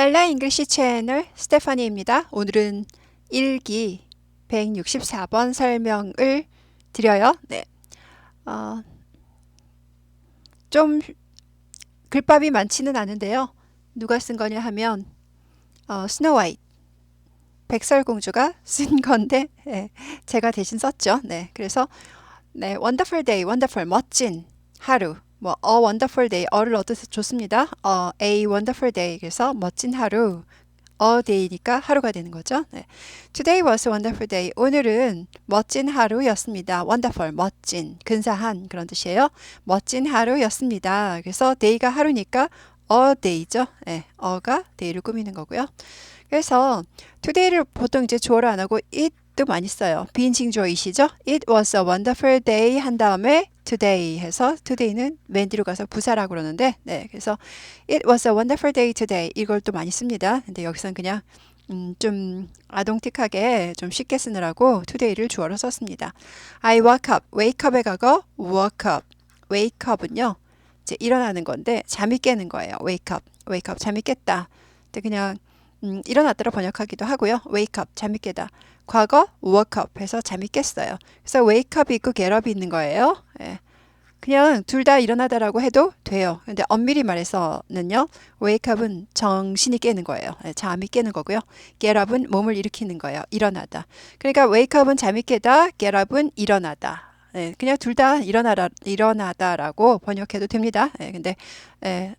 랄라 잉글리시 채널 스테파니입니다. 오늘은 1기 164번 설명을 드려요. 네. 좀 글밥이 많지는 않은데요. 누가 쓴 거냐 하면 스노우 화이트 백설공주가 쓴 건데 제가 대신 썼죠. 네. 그래서 네, wonderful day, wonderful 멋진 하루. 뭐 a wonderful day 어를 얻어서 좋습니다. a wonderful day 그래서 멋진 하루. a day니까 하루가 되는 거죠. 네. Today was a wonderful day. 오늘은 멋진 하루였습니다. wonderful 멋진 근사한 그런 뜻이에요. 멋진 하루였습니다. 그래서 day가 하루니까 a day죠. 네, a가 day를 꾸미는 거고요. 그래서 today를 보통 이제 주어를 안 하고 it도 많이 써요. 비인칭주어이시죠? It was a wonderful day 한 다음에 today 해서 today는 맨 뒤로 가서 부사라고 그러는데 네, 그래서 it was a wonderful day today 이걸 또 많이 씁니다. 근데 여기서는 그냥 좀 아동틱하게 좀 쉽게 쓰느라고 today를 주어로 썼습니다. I woke up, wake up의 과거 woke up, wake up은요 이제 일어나는 건데 잠이 깨는 거예요. wake up, wake up 잠이 깼다. 근데 그냥 일어났다로 번역하기도 하고요. wake up, 잠이 깨다. 과거 woke up 해서 잠이 깼어요. 그래서 wake up이 있고 get up이 있는 거예요. 예. 그냥 둘 다 일어나다라고 해도 돼요. 근데 엄밀히 말해서는요. wake up은 정신이 깨는 거예요. 예, 잠이 깨는 거고요. get up은 몸을 일으키는 거예요. 일어나다. 그러니까 wake up은 잠이 깨다, get up은 일어나다. 예, 그냥 둘 다 일어나다라고 번역해도 됩니다. 예, 근데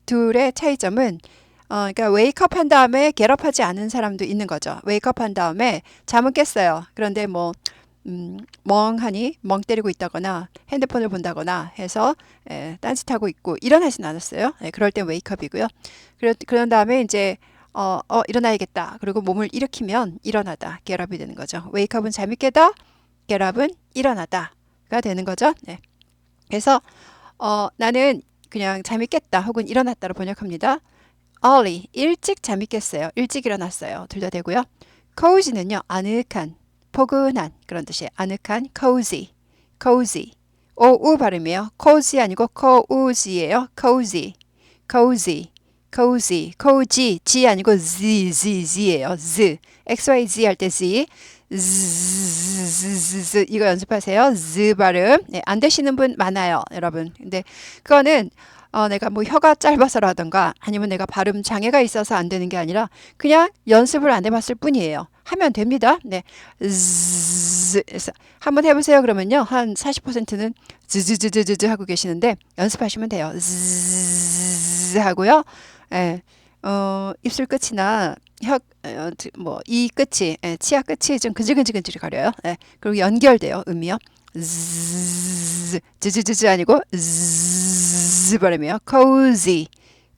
둘의 차이점은 그러니까 웨이크업 한 다음에 겟업하지 않은 사람도 있는 거죠. 웨이크업 한 다음에 잠은 깼어요. 그런데 뭐 멍하니 멍 때리고 있다거나 핸드폰을 본다거나 해서 딴짓하고 있고 일어나진 않았어요. 그럴 땐 웨이크업이고요. 그런 다음에 이제 일어나야겠다. 그리고 몸을 일으키면 일어나다. 겟업이 되는 거죠. 웨이크업은 잠이 깨다. 겟업은 일어나다가 되는 거죠. 네. 그래서 나는 그냥 잠이 깼다 혹은 일어났다로 번역합니다. early, 일찍 잠이 깼어요. 일찍 일어났어요. 둘 다 되고요. cozy는요, 아늑한, 포근한 그런 뜻이에요. 아늑한, cozy, cozy. 오우 발음이에요. cozy 아니고 cozy예요. cozy, cozy, cozy, cozy, g 아니고 z예요. z, xyz 할 때 z, z 이거 연습하세요. z 발음. 네, 안 되시는 분 많아요, 여러분. 근데 그거는 내가 뭐 혀가 짧아서라던가 아니면 내가 발음 장애가 있어서 안 되는 게 아니라 그냥 연습을 안 해봤을 뿐이에요. 하면 됩니다. 네. 한번 해보세요. 그러면요. 한 40%는 즈즈즈즈즈 하고 계시는데 연습하시면 돼요. 하고요. 예. 입술 끝이나 이 끝이, 치아 끝이 좀 근질근질근질이 가려요. 예. 그리고 연결돼요. 음이요. 즈즈즈즈 아니고 즈 발음이요. cozy,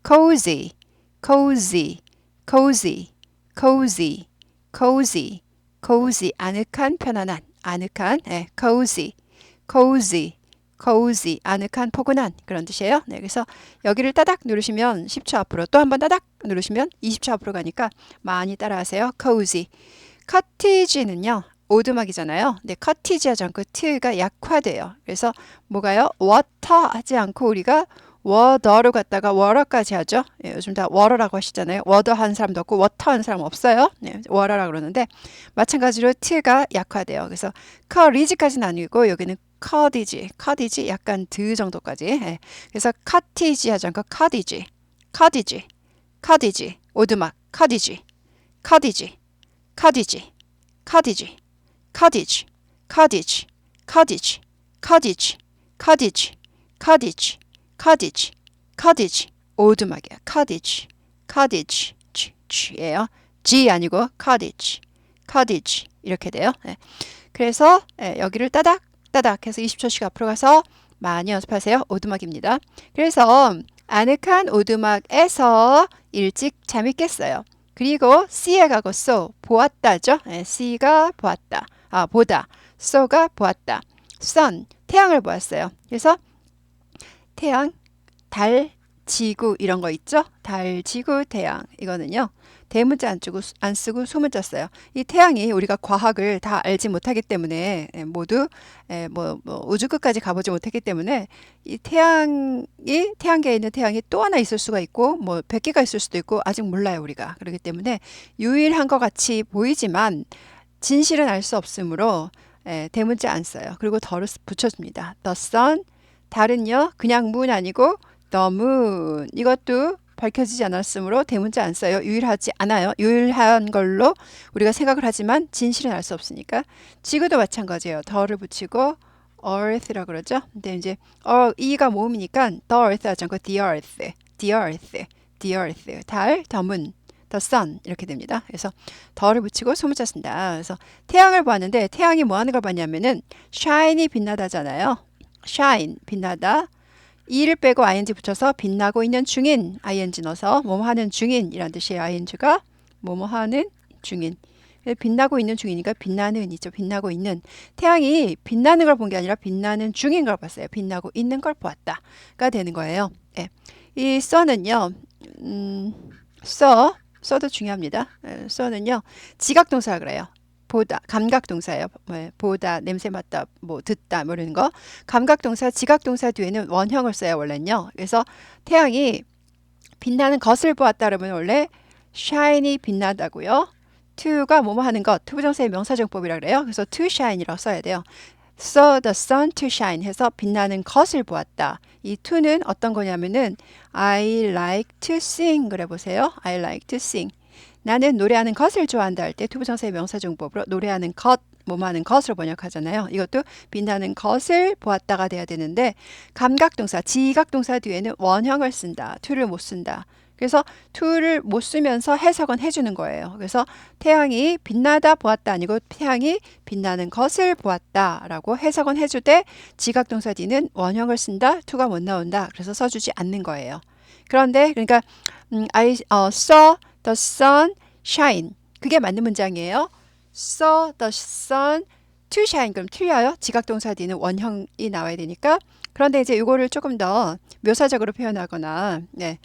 cozy, cozy, cozy, cozy, cozy, cozy. 아늑한, 편안한, 아늑한, cozy, cozy, cozy. 아늑한, 포근한 그런 뜻이에요. 네, 그래서 여기를 따닥 누르시면 10초 앞으로 또 한번 따닥 누르시면 20초 앞으로 가니까 많이 따라하세요. cozy. cottage는요. 오두막이잖아요. 근데 커티지 하지 않고 t가 약화돼요. 그래서 뭐가요? water 하지 않고 우리가 water로 갔다가 water까지 하죠. 요즘 다 water라고 하시잖아요. water 하는 사람도 없고 water 하는 사람 없어요. water라고 그러는데 마찬가지로 t가 약화돼요. 그래서 cottage까지는 아니고 여기는 cottage 약간 드 정도까지. 그래서 cottage 하지 않고 cottage 오두막 cottage cottage, cottage, cottage, cottage, cottage, cottage, cottage, cottage. 오두막이야. cottage, cottage, G예요. G 아니고 cottage, cottage 이렇게 돼요. 그래서 여기를 따닥 따닥 해서 20초씩 앞으로 가서 많이 연습하세요. 오두막입니다. 그래서 아늑한 오두막에서 일찍 잠이 깼어요. 그리고 C에 가고 so 보았다죠. C가 보았다. 보다. so가 보았다. sun 태양을 보았어요. 그래서 태양, 달, 지구 이런 거 있죠? 달, 지구, 태양 이거는요. 대문자 안 쓰고 소문자 써요. 이 태양이 우리가 과학을 다 알지 못하기 때문에 모두 우주 끝까지 가보지 못했기 때문에 이 태양계에 있는 태양이 또 하나 있을 수가 있고 뭐 100개가 있을 수도 있고 아직 몰라요 우리가. 그렇기 때문에 유일한 것 같이 보이지만 진실은 알 수 없으므로 대문자 안 써요. 그리고 더를 붙여줍니다. The sun, 달은요 그냥 moon 아니고 the moon. 이것도 밝혀지지 않았으므로 대문자 안 써요. 유일하지 않아요. 유일한 걸로 우리가 생각을 하지만 진실은 알 수 없으니까. 지구도 마찬가지예요. 더를 붙이고 earth라고 그러죠. 근데 이제 이가 모음이니까 the earth 하지 않고 the earth, the earth, the earth. 달, the moon, the sun 이렇게 됩니다. 그래서 더를 붙이고 소문자 쓴다. 그래서 태양을 보았는데 태양이 뭐 하는 걸 봤냐면은 shine이 빛나다잖아요. shine 빛나다. 이를 빼고 ing 붙여서 빛나고 있는 중인 ing 넣어서 뭐뭐 하는 중인이란 뜻이에요. ing가 뭐뭐 하는 중인. 빛나고 있는 중이니까 빛나는 이죠. 빛나고 있는. 태양이 빛나는 걸 본 게 아니라 빛나는 중인 걸 봤어요. 빛나고 있는 걸 보았다가 되는 거예요. 네. 이 써는요. 써도 중요합니다. 써는요. 지각동사 그래요. 보다 감각동사예요. 보다, 냄새 맡다, 뭐 듣다, 뭐 이런 거. 감각동사, 지각동사 뒤에는 원형을 써요 원래는요. 그래서 태양이 빛나는 것을 보았다 그러면 원래 shine이 빛나다고요. to가 뭐뭐 하는 것, 투부정사의 명사정법이라 그래요. 그래서 to shine이라고 써야 돼요. saw the sun to shine 해서 빛나는 것을 보았다. 이 to는 어떤 거냐면은 I like to sing 그래 보세요. I like to sing. 나는 노래하는 것을 좋아한다 할 때 투부정사의 명사정법으로 노래하는 것, 뭐뭐 하는 것으로 번역하잖아요. 이것도 빛나는 것을 보았다가 돼야 되는데 감각동사, 지각동사 뒤에는 원형을 쓴다. to를 못 쓴다. 그래서 to를 못 쓰면서 해석은 해주는 거예요. 그래서 태양이 빛나다 보았다 아니고 태양이 빛나는 것을 보았다라고 해석은 해주되 지각동사 뒤는 원형을 쓴다. to가 못 나온다. 그래서 써주지 않는 거예요. 그런데 그러니까 I saw the sun shine. 그게 맞는 문장이에요. saw the sun to shine. 그럼 틀려요. 지각동사 뒤는 원형이 나와야 되니까. 그런데 이제 이거를 조금 더 묘사적으로 표현하거나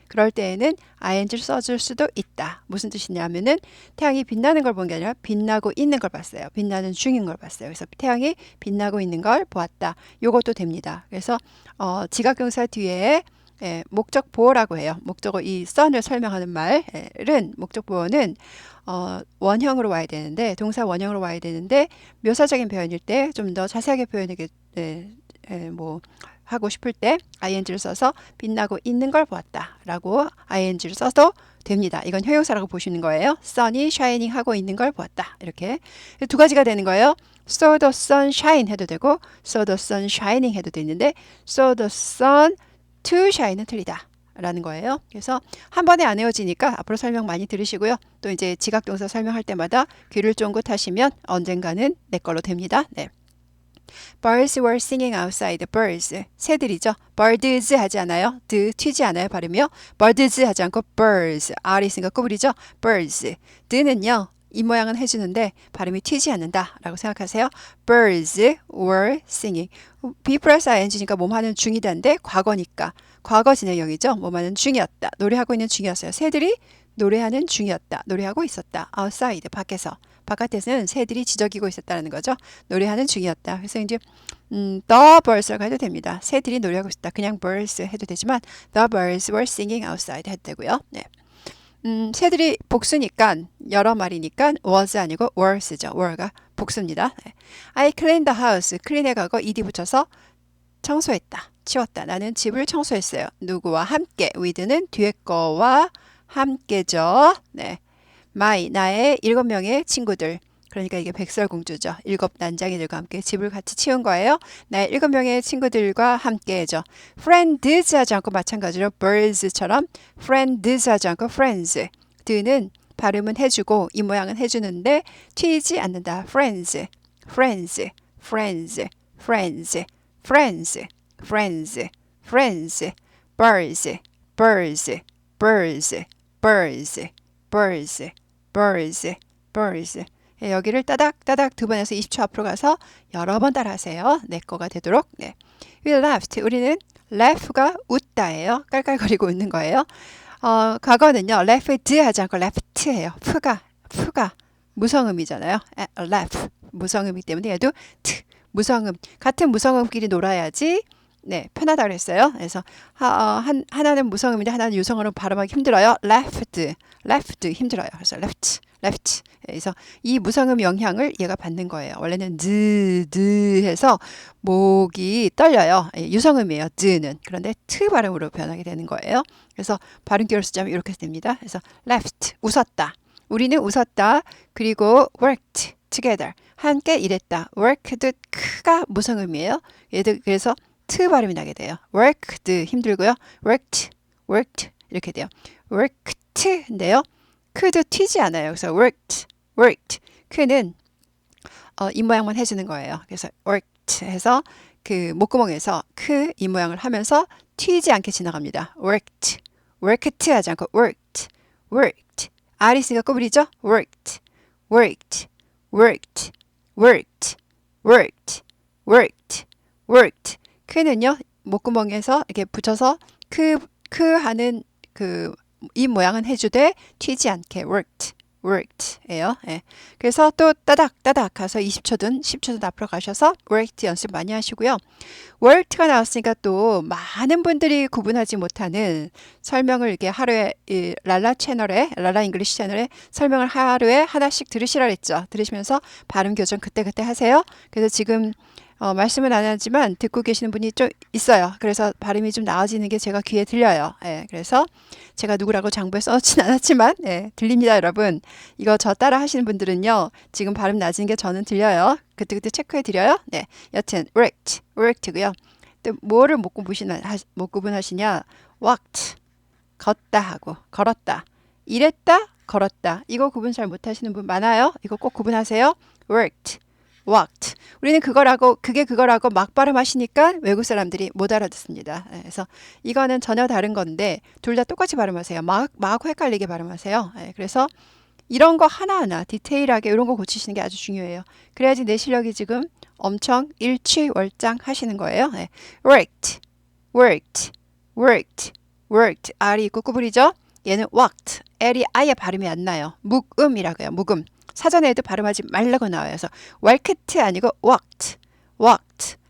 그럴 때에는 ing를 써줄 수도 있다. 무슨 뜻이냐면은 태양이 빛나는 걸 본 게 아니라 빛나고 있는 걸 봤어요. 빛나는 중인 걸 봤어요. 그래서 태양이 빛나고 있는 걸 보았다. 요것도 됩니다. 그래서 지각동사 뒤에 목적 보어라고 해요. 목적어 이 sun을 설명하는 말은 목적 보어는 원형으로 와야 되는데 동사 원형으로 와야 되는데 묘사적인 표현일 때 좀 더 자세하게 표현하게 뭐 하고 싶을 때 ing를 써서 빛나고 있는 걸 보았다라고 ing를 써도 됩니다. 이건 형용사라고 보시는 거예요. sun이 shining 하고 있는 걸 보았다. 이렇게 두 가지가 되는 거예요. saw the sun shine 해도 되고 saw the sun shining 해도 되는데 saw the sun to shine은 틀리다 라는 거예요. 그래서 한 번에 안 외워지니까 앞으로 설명 많이 들으시고요. 또 이제 지각동사 설명할 때마다 귀를 쫑긋 하시면 언젠가는 내 걸로 됩니다. 네. Birds were singing outside. Birds. 새들이죠. Birds 하지 않아요. 튀지 않아요. 발음이요. Birds 하지 않고 birds. R이 있으니까 꼬부리죠. Birds. 드는요. 이 모양은 해주는데 발음이 튀지 않는다 라고 생각하세요. Birds were singing. be 플러스 ing니까 몸하는 중이다인데 과거니까 과거 진행형이죠. 몸하는 중이었다. 노래하고 있는 중이었어요. 새들이 노래하는 중이었다. 노래하고 있었다. outside 밖에서. 바깥에서는 새들이 지저귀고 있었다는 거죠. 노래하는 중이었다. 그래서 이제 the birds라고 해도 됩니다. 새들이 노래하고 있었다. 그냥 birds 해도 되지만 the birds were singing outside 해도 되고요. 네. 새들이 복수니까 여러 마리니까 was 아니고 were 쓰죠. were가 복수입니다. 네. I cleaned the house. clean에 가고 ed 붙여서 청소했다. 치웠다. 나는 집을 청소했어요. 누구와 함께. with는 뒤에 거와 함께죠. 네. 나의 7명의 친구들. 그러니까 이게 백설공주죠. 7 난장이들과 함께 집을 같이 치운 거예요. 나의 7명의 친구들과 함께죠. friends 하지 않고 마찬가지로 birds처럼 friends 하지 않고 friends. 드는 발음은 해주고 이 모양은 해주는데 튀지 않는다. friends, friends, friends, friends, friends, friends, friends, birds, birds, birds, birds, birds, birds, birds. 여기를 따닥따닥 2번에서 20초 앞으로 가서 여러 번 따라하세요. 내 거가 되도록. 네. We laughed. 우리는 laugh가 웃다예요. 깔깔거리고 웃는 거예요. 과거는요. laughed 하지 않고 laught예요. 푸가 무성음이잖아요. laugh 무성음이기 때문에 얘도 무성음 같은 무성음끼리 놀아야지 네 편하다 그랬어요. 그래서 하나는 무성음인데 하나는 유성음으로 발음하기 힘들어요. left 힘들어요. 그래서 left 그래서 이 무성음 영향을 얘가 받는 거예요. 원래는 드 해서 목이 떨려요. 유성음이에요. 드는 그런데 트 발음으로 변하게 되는 거예요. 그래서 발음기호를 쓰자면 이렇게 됩니다. 그래서 left 웃었다. 우리는 웃었다. 그리고 worked together 함께 일했다. worked 크가 무성음이에요. 얘들 그래서 트 발음이 나게 돼요. worked 힘들고요. worked 이렇게 돼요. worked인데요. 크도 튀지 않아요. 그래서 worked 크는 이 모양만 해주는 거예요. 그래서 worked 해서 그 목구멍에서 크 이 모양을 하면서 튀지 않게 지나갑니다. worked 하지 않고 worked R이 있으니까 꼬부리죠? worked 크는요 목구멍에서 이렇게 붙여서 크 하는 그 이 모양은 해주되 튀지 않게 worked예요. 예. 그래서 또 따닥 가서 20초든 10초든 앞으로 가셔서 worked 연습 많이 하시고요. worked가 나왔으니까 또 많은 분들이 구분하지 못하는 설명을 이렇게 하루에 이 랄라 잉글리시 채널에 설명을 하루에 하나씩 들으시라 그랬죠. 들으시면서 발음 교정 그때 하세요. 그래서 지금 말씀은 안 하지만 듣고 계시는 분이 좀 있어요. 그래서 발음이 좀 나아지는 게 제가 귀에 들려요. 예, 그래서 제가 누구라고 장부에 써놓진 않았지만 예, 들립니다, 여러분. 이거 저 따라 하시는 분들은요. 지금 발음 낮은 게 저는 들려요. 그때 체크해 드려요. 네, 여튼 worked고요. 또 뭐를 못 구분하시냐? walked 걷다 하고 걸었다. 일했다, 걸었다. 이거 구분 잘 못하시는 분 많아요. 이거 꼭 구분하세요. walked 우리는 그게 그거라고 막 발음하시니까 외국 사람들이 못 알아듣습니다. 그래서 이거는 전혀 다른 건데 둘 다 똑같이 발음하세요. 막 헷갈리게 발음하세요. 그래서 이런 거 하나하나 디테일하게 이런 거 고치시는 게 아주 중요해요. 그래야지 내 실력이 지금 엄청 일취월장 하시는 거예요. worked R이 있고 구부리죠. 얘는 walked L이 아예 발음이 안 나요. 묵음이라고 해요. 묵음. 사전에도 발음하지 말라고 나와요. 그래서 walked 아니고 walked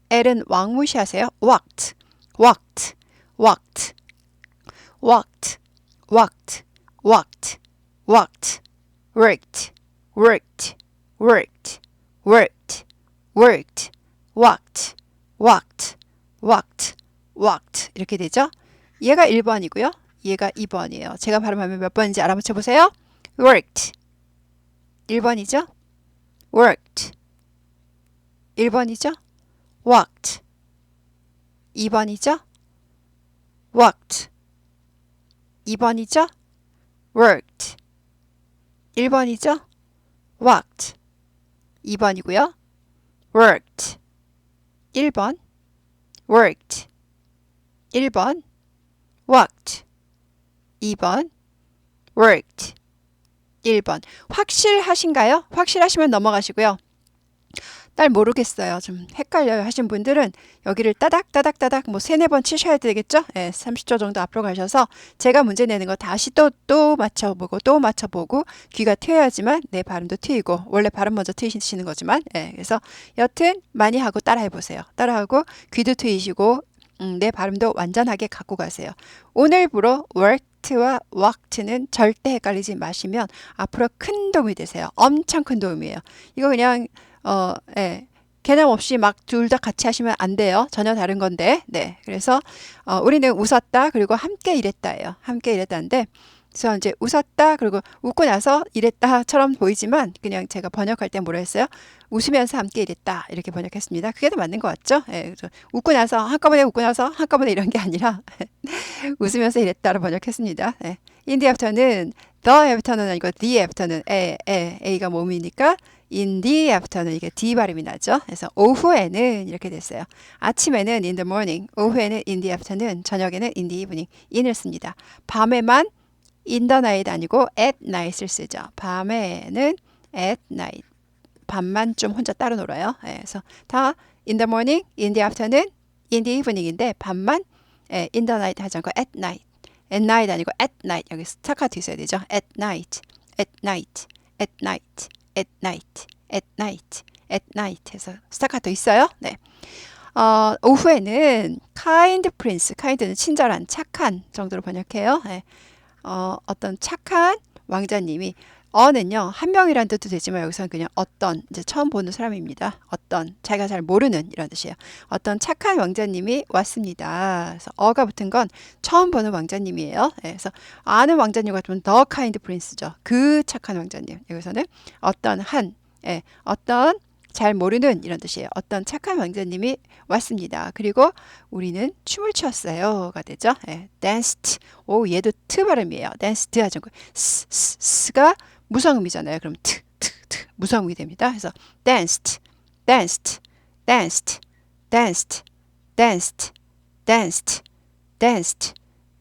L은 왕무시하세요. walked walked 이렇게 되죠. 얘가 1번이고요. 얘가 2번이에요. 제가 발음하면 몇 번인지 알아맞혀 보세요. worked 1번이죠. worked 1번이죠. walked 2번이죠. walked 2번이죠. worked 1번이죠. walked 2번이고요. worked 1번 worked 1번 walked 2번 worked 1번 확실하신가요? 확실하시면 넘어가시고요. 딸 모르겠어요. 좀 헷갈려요 하신 분들은 여기를 따닥 뭐 3-4번 치셔야 되겠죠? 네, 30초 정도 앞으로 가셔서 제가 문제 내는 거 다시 또 맞춰보고 귀가 트여야지만 내 발음도 트이고 원래 발음 먼저 트이시는 거지만 그래서 여튼 많이 하고 따라해보세요. 따라하고 귀도 트이시고 내 발음도 완전하게 갖고 가세요. 오늘부로 worked와 walked는 절대 헷갈리지 마시면 앞으로 큰 도움이 되세요. 엄청 큰 도움이에요. 이거 그냥 개념 없이 막 둘 다 같이 하시면 안 돼요. 전혀 다른 건데. 네. 그래서 우리는 웃었다 그리고 함께 일했다예요. 함께 일했다인데 그래서 이제 웃었다 그리고 웃고 나서 일했다처럼 보이지만 그냥 제가 번역할 때 뭐라 했어요? 웃으면서 함께 일했다 이렇게 번역했습니다. 그게 더 맞는 것 같죠? 그래서 한꺼번에 웃고 나서 한꺼번에 이런 게 아니라 웃으면서 일했다로 번역했습니다. in the afternoon, the afternoon 아니고 the afternoon, A가 몸이니까 in the afternoon 이게 D 발음이 나죠. 그래서 오후에는 이렇게 됐어요. 아침에는 in the morning, 오후에는 in the afternoon, 저녁에는 in the evening, in을 씁니다. 밤에만 in the night 아니고 at night을 쓰죠. 밤에는 at night, 밤만 좀 혼자 따로 놀아요. 그래서 다 in the morning, in the afternoon, in the evening인데 밤만 in the night 하지 않고 at night. at night 아니고 at night. 여기 스타카토 있어야 되죠. at night, at night, at night, at night, at night, at night 해서 스타카토 있어요. 네. 오후에는 kind prince, kind는 친절한, 착한 정도로 번역해요. 네. 어떤 착한 왕자님이 어는요 한 명이란 뜻도 되지만 여기서는 그냥 어떤 이제 처음 보는 사람입니다. 어떤 자기가 잘 모르는 이런 뜻이에요. 어떤 착한 왕자님이 왔습니다. 그래서 어가 붙은 건 처음 보는 왕자님이에요. 네, 그래서 아는 왕자님 같으면 the kind prince죠. 그 착한 왕자님. 여기서는 어떤 한 어떤 잘 모르는 이런 뜻이에요. 어떤 착한 왕자님이 왔습니다. 그리고 우리는 춤을 췄어요가 되죠. danced. 오 얘도 트 발음이에요. danced 하죠. 스가 무성음이잖아요. 그럼 트 무성음이 됩니다. 그래서 danced, danced, danced, danced, danced, danced, danced,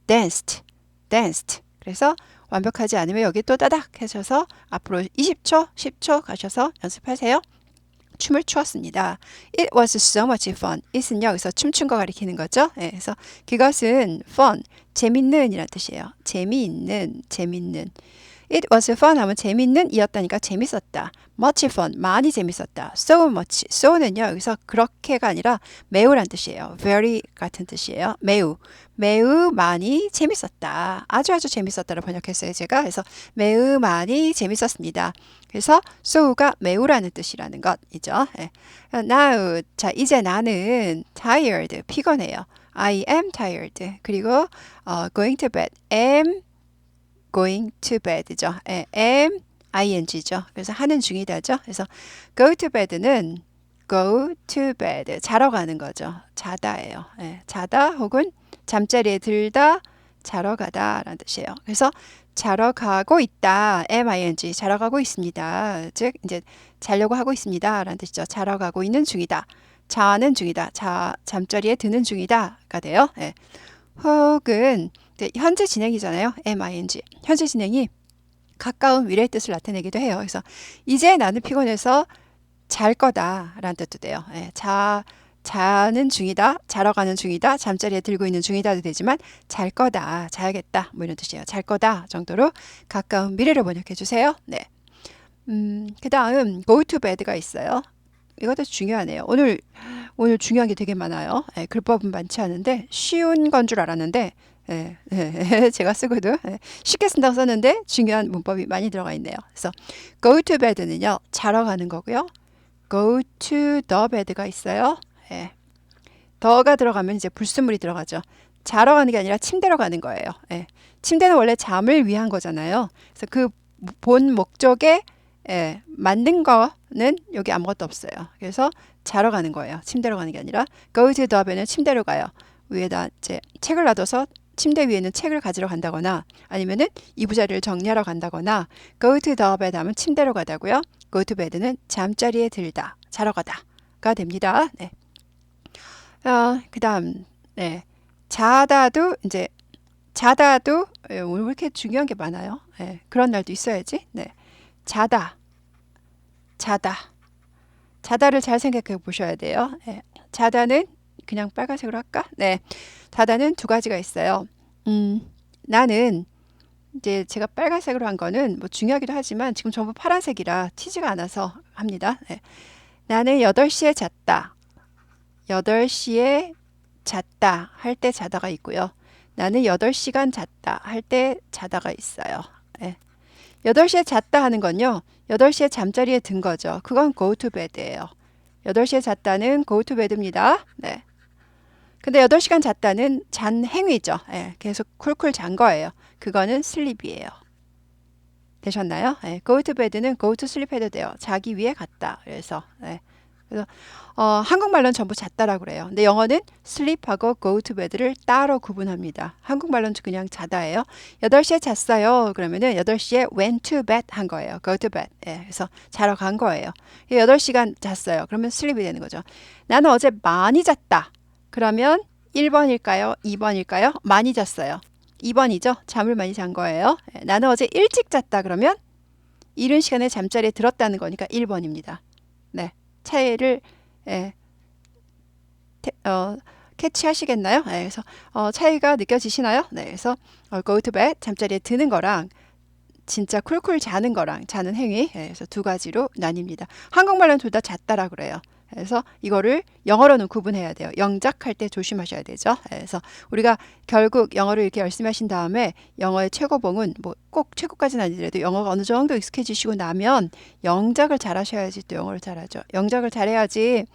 danced, danced. 그래서 완벽하지 않으면 여기 또 따닥 하셔서 앞으로 20초, 10초 가셔서 연습하세요. 춤을 추었습니다. It was so much fun. it은요 여기서 춤춘 거 가리키는 거죠. 네, 그래서 그것은 fun, 재밌는 이란 뜻이에요. 재미있는, 재밌는. It was fun 하면 재밌는 이었다니까 재밌었다. much fun, 많이 재밌었다. so much, so는요 여기서 그렇게가 아니라 매우란 뜻이에요. very 같은 뜻이에요. 매우, 매우 많이 재밌었다. 아주 재밌었다를 번역했어요 제가. 그래서 매우 많이 재밌었습니다. 그래서 so가 매우라는 뜻이라는 것이죠. now, 자 이제 나는 tired, 피곤해요. I am tired. 그리고 going to bed, am going to bed죠. am ing죠. 그래서 하는 중이다죠. 그래서 go to bed는 go to bed, 자러 가는 거죠. 자다예요. 자다 혹은 잠자리에 들다, 자러 가다 라는 뜻이에요. 그래서 자러 가고 있다. MING 자러 가고 있습니다. 즉 이제 자려고 하고 있습니다 라는 뜻이죠. 자러 가고 있는 중이다. 자는 중이다. 잠자리에 드는 중이다가 돼요. 혹은 현재 진행이잖아요. MING 현재 진행이 가까운 미래의 뜻을 나타내기도 해요. 그래서 이제 나는 피곤해서 잘 거다 라는 뜻도 돼요. 자는 중이다, 자러 가는 중이다, 잠자리에 들고 있는 중이다도 되지만 잘 거다, 자야겠다 뭐 이런 뜻이에요. 잘 거다 정도로 가까운 미래로 번역해 주세요. 네. 그 다음 go to bed가 있어요. 이것도 중요하네요. 오늘 중요한 게 되게 많아요. 글법은 많지 않은데 쉬운 건 줄 알았는데 제가 쓰고도 쉽게 쓴다고 썼는데 중요한 문법이 많이 들어가 있네요. 그래서 go to bed는요 자러 가는 거고요. go to the bed가 있어요. 더가 들어가면 이제 불순물이 들어가죠. 자러 가는 게 아니라 침대로 가는 거예요. 침대는 원래 잠을 위한 거잖아요. 그래서 그 본 목적에 만든 거는 여기 아무것도 없어요. 그래서 자러 가는 거예요. 침대로 가는 게 아니라 go to the bed는 침대로 가요. 위에다 이제 책을 놔둬서 침대 위에는 책을 가지러 간다거나 아니면은 이부자리를 정리하러 간다거나 go to the bed 하면 침대로 가다고요. go to bed는 잠자리에 들다, 자러 가다가 됩니다. 네. 그 다음, 자다도 오늘 왜 이렇게 중요한 게 많아요? 그런 날도 있어야지. 자다를 잘 생각해 보셔야 돼요. 자다는 그냥 빨간색으로 할까? 자다는 두 가지가 있어요. 나는 이제 제가 빨간색으로 한 거는 뭐 중요하기도 하지만 지금 전부 파란색이라 튀지가 않아서 합니다. 나는 8시에 잤다. 8시에 잤다 할 때 자다가 있고요. 나는 8시간 잤다 할 때 자다가 있어요. 8시에 잤다 하는 건요. 8시에 잠자리에 든 거죠. 그건 go to bed예요. 8시에 잤다는 go to bed입니다. 근데 8시간 잤다는 잔 행위죠. 계속 쿨쿨 잔 거예요. 그거는 sleep이에요. 되셨나요? go to bed는 go to sleep 해도 돼요. 자기 위에 갔다. 그래서 한국말로는 전부 잤다라고 그래요. 근데 영어는 sleep하고 go to bed를 따로 구분합니다. 한국말로는 그냥 자다예요. 8시에 잤어요. 그러면은 8시에 went to bed 한 거예요. go to bed. 그래서 자러 간 거예요. 8시간 잤어요. 그러면 sleep이 되는 거죠. 나는 어제 많이 잤다. 그러면 1번일까요? 2번일까요? 많이 잤어요. 2번이죠. 잠을 많이 잔 거예요. 나는 어제 일찍 잤다. 그러면 이른 시간에 잠자리에 들었다는 거니까 1번입니다. 차이를 캐치하시겠나요? 네, 그래서 차이가 느껴지시나요? 네, 그래서 go to bed 잠자리에 드는 거랑 진짜 쿨쿨 자는 거랑 자는 행위, 그래서 두 가지로 나뉩니다. 한국말로는 둘 다 잤다라 그래요. 그래서 이거를 영어로는 구분해야 돼요. 영작할 때 조심하셔야 되죠. 그래서 우리가 결국 영어를 이렇게 열심히 하신 다음에 영어의 최고봉은 뭐 꼭 최고까지는 아니더라도 영어가 어느 정도 익숙해지시고 나면 영작을 잘하셔야지 또 영어를 잘하죠. 영작을 잘해야지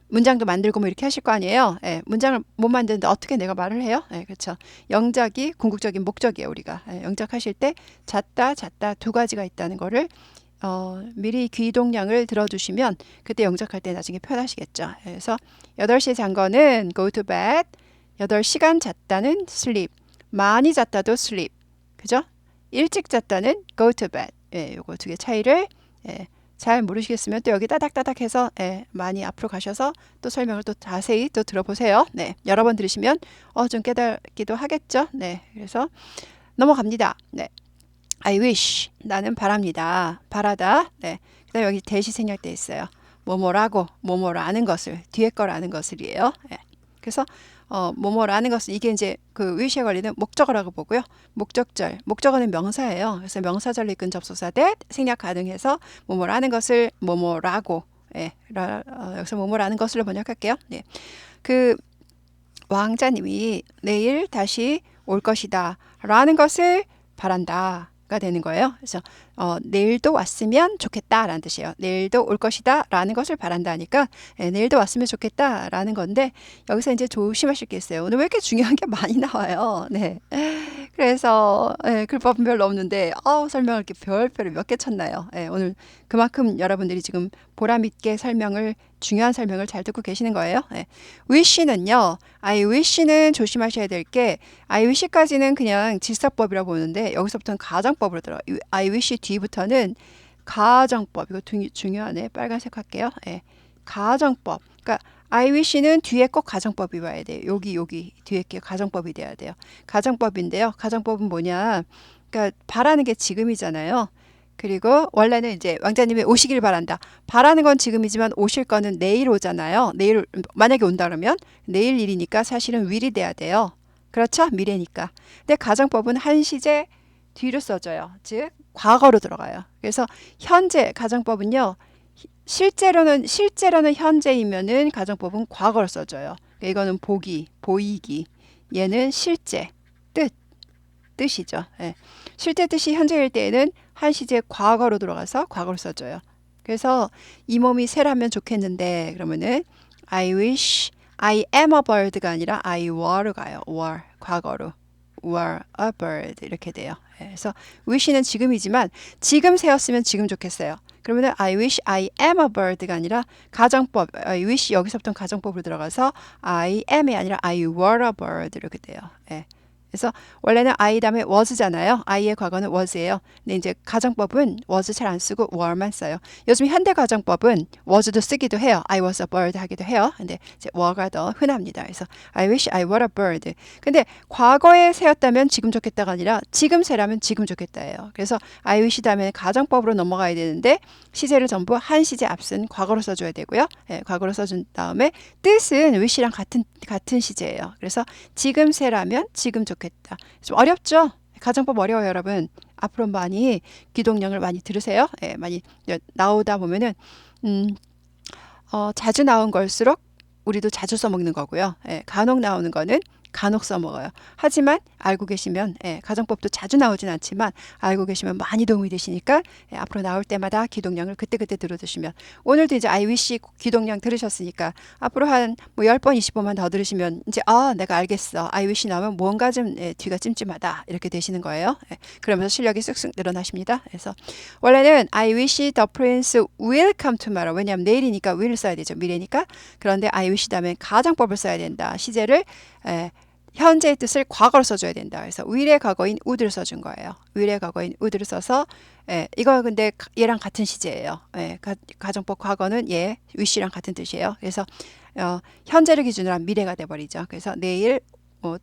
문장도 만들고 뭐 이렇게 하실 거 아니에요. 예, 문장을 못 만드는데 어떻게 내가 말을 해요? 예, 그렇죠. 영작이 궁극적인 목적이에요, 우리가. 예, 영작하실 때 잤다, 잤다 두 가지가 있다는 거를 미리 귀동량을 들어두시면 그때 영작할 때 나중에 편하시겠죠. 예, 그래서 8시에 잔 거는 go to bed, 8시간 잤다는 sleep, 많이 잤다도 sleep, 그죠? 일찍 잤다는 go to bed. 예, 요거 두 개 차이를 잘 모르시겠으면 또 여기 따닥따닥 해서 많이 앞으로 가셔서 또 설명을 또 자세히 또 들어보세요. 네, 여러 번 들으시면 좀 깨닫기도 하겠죠. 네, 그래서 넘어갑니다. 네, I wish 나는 바랍니다. 바라다. 네, 그다음 여기 대시 생략돼 있어요. 뭐뭐라고 뭐뭐라는 것을 뒤에 거라는 것을이에요. 네, 그래서 뭐뭐라는 것은 이게 이제 그 wish에 걸리는 목적어라고 보고요. 목적절, 목적어는 명사예요. 그래서 명사절로 이끈 접속사 that 생략 가능해서 뭐뭐라는 것을 뭐뭐라고 여기서 뭐뭐라는 것으로 번역할게요. 네. 그 왕자님이 내일 다시 올 것이다 라는 것을 바란다 가 되는 거예요. 그래서 내일도 왔으면 좋겠다 라는 뜻이에요. 내일도 올 것이다 라는 것을 바란다 하니까 내일도 왔으면 좋겠다 라는 건데 여기서 이제 조심하실 게 있어요. 오늘 왜 이렇게 중요한 게 많이 나와요. 네. 그래서 글법은 별로 없는데 설명할 게 별표를 몇 개 쳤나요. 오늘 그만큼 여러분들이 지금 보람있게 중요한 설명을 잘 듣고 계시는 거예요. wish는요. I wish는 조심하셔야 될 게 I wish까지는 그냥 질서법이라고 보는데 여기서부터는 가정법으로 들어요. I wish 뒤부터는 가정법. 이거 중요하네. 빨간색 할게요. 가정법. 그러니까 I wish는 뒤에 꼭 가정법이 와야 돼요. 여기 뒤에 게 가정법이 돼야 돼요. 가정법인데요. 가정법은 뭐냐? 그러니까 바라는 게 지금이잖아요. 그리고 원래는 이제 왕자님이 오시길 바란다. 바라는 건 지금이지만 오실 거는 내일 오잖아요. 내일 만약에 온다 그러면 내일 일이니까 사실은 will이 돼야 돼요. 그렇죠? 미래니까. 근데 가정법은 한 시제 뒤로 써져요. 즉 과거로 들어가요. 그래서 현재 가정법은요. 실제로는 현재이면은 가정법은 과거로 써져요. 그러니까 이거는 보이기. 얘는 실제, 뜻이죠. 실제 뜻이 현재일 때에는 한 시제 과거로 들어가서 과거로 써져요. 그래서 이 몸이 새라면 좋겠는데 그러면은 I wish I am a bird가 아니라 I were로 가요. were 과거로. were a bird 이렇게 돼요. 그래서 wish는 지금이지만 지금 새였으면 지금 좋겠어요. 그러면 I wish I am a bird가 아니라 가정법, I wish 여기서부터 가정법으로 들어가서 I am이 아니라 I were a bird 이렇게 돼요. 그래서 원래는 I 다음에 was잖아요. I의 과거는 was예요. 근데 이제 가정법은 was 잘 안 쓰고 were만 써요. 요즘 현대 가정법은 was도 쓰기도 해요. I was a bird 하기도 해요. 근데 이제 were가 더 흔합니다. 그래서 I wish I were a bird. 근데 과거에 새였다면 지금 좋겠다가 아니라 지금 새라면 지금 좋겠다예요. 그래서 I wish 다음에 가정법으로 넘어가야 되는데 시제를 전부 한 시제 앞선 과거로 써줘야 되고요. 과거로 써준 다음에 뜻은 wish랑 같은 시제예요. 그래서 지금 새라면 지금 좋겠다. 좀 어렵죠? 가정법 어려워요, 여러분. 앞으로 많이 기동량을 많이 들으세요. 많이 나오다 보면은 자주 나온 걸수록 우리도 자주 써먹는 거고요. 간혹 나오는 거는 간혹 써먹어요. 하지만 알고 계시면 가정법도 자주 나오진 않지만 알고 계시면 많이 도움이 되시니까 앞으로 나올 때마다 기동량을 그때그때 들어두시면 오늘도 이제 I wish 기동량 들으셨으니까 앞으로 한 뭐 10번, 20번만 더 들으시면 이제 내가 알겠어. I wish 나오면 뭔가 좀 뒤가 찜찜하다 이렇게 되시는 거예요. 그러면서 실력이 쑥쑥 늘어나십니다. 그래서 원래는 I wish the prince will come tomorrow. 왜냐하면 내일이니까 will 써야 되죠. 미래니까. 그런데 I wish 다음에 가정법을 써야 된다. 시제를 현재의 뜻을 과거로 써줘야 된다. 그래서 will의 과거인 would를 써준 거예요. will의 과거인 would를 써서 이거 근데 얘랑 같은 시제예요. 가정법 과거는 wish랑 같은 뜻이에요. 그래서 현재를 기준으로 한 미래가 돼버리죠. 그래서 내일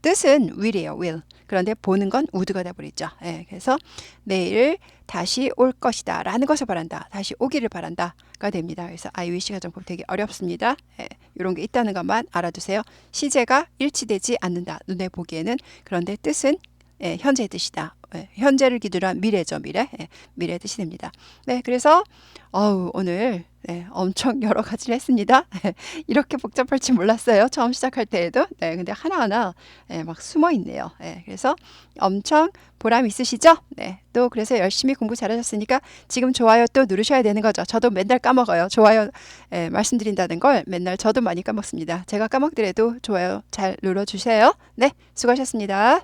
뜻은 will이에요. will. 그런데 보는 건 would가 돼버리죠. 그래서 내일 다시 올 것이다 라는 것을 바란다. 다시 오기를 바란다가 됩니다. 그래서 I wish 가정법 되게 어렵습니다. 예, 이런 게 있다는 것만 알아두세요. 시제가 일치되지 않는다. 눈에 보기에는. 그런데 뜻은 예, 현재의 뜻이다. 예, 현재를 기준으로 한 미래죠. 미래. 예, 미래의 뜻이 됩니다. 네, 그래서 오늘 네, 엄청 여러 가지를 했습니다. 이렇게 복잡할 줄 몰랐어요. 처음 시작할 때에도. 네, 근데 하나하나 예, 막 숨어 있네요. 예, 그래서 엄청 보람 있으시죠? 네, 또 그래서 열심히 공부 잘하셨으니까 지금 좋아요 또 누르셔야 되는 거죠. 저도 맨날 까먹어요. 좋아요 예, 말씀드린다는 걸 맨날 저도 많이 까먹습니다. 제가 까먹더라도 좋아요 잘 눌러주세요. 네, 수고하셨습니다.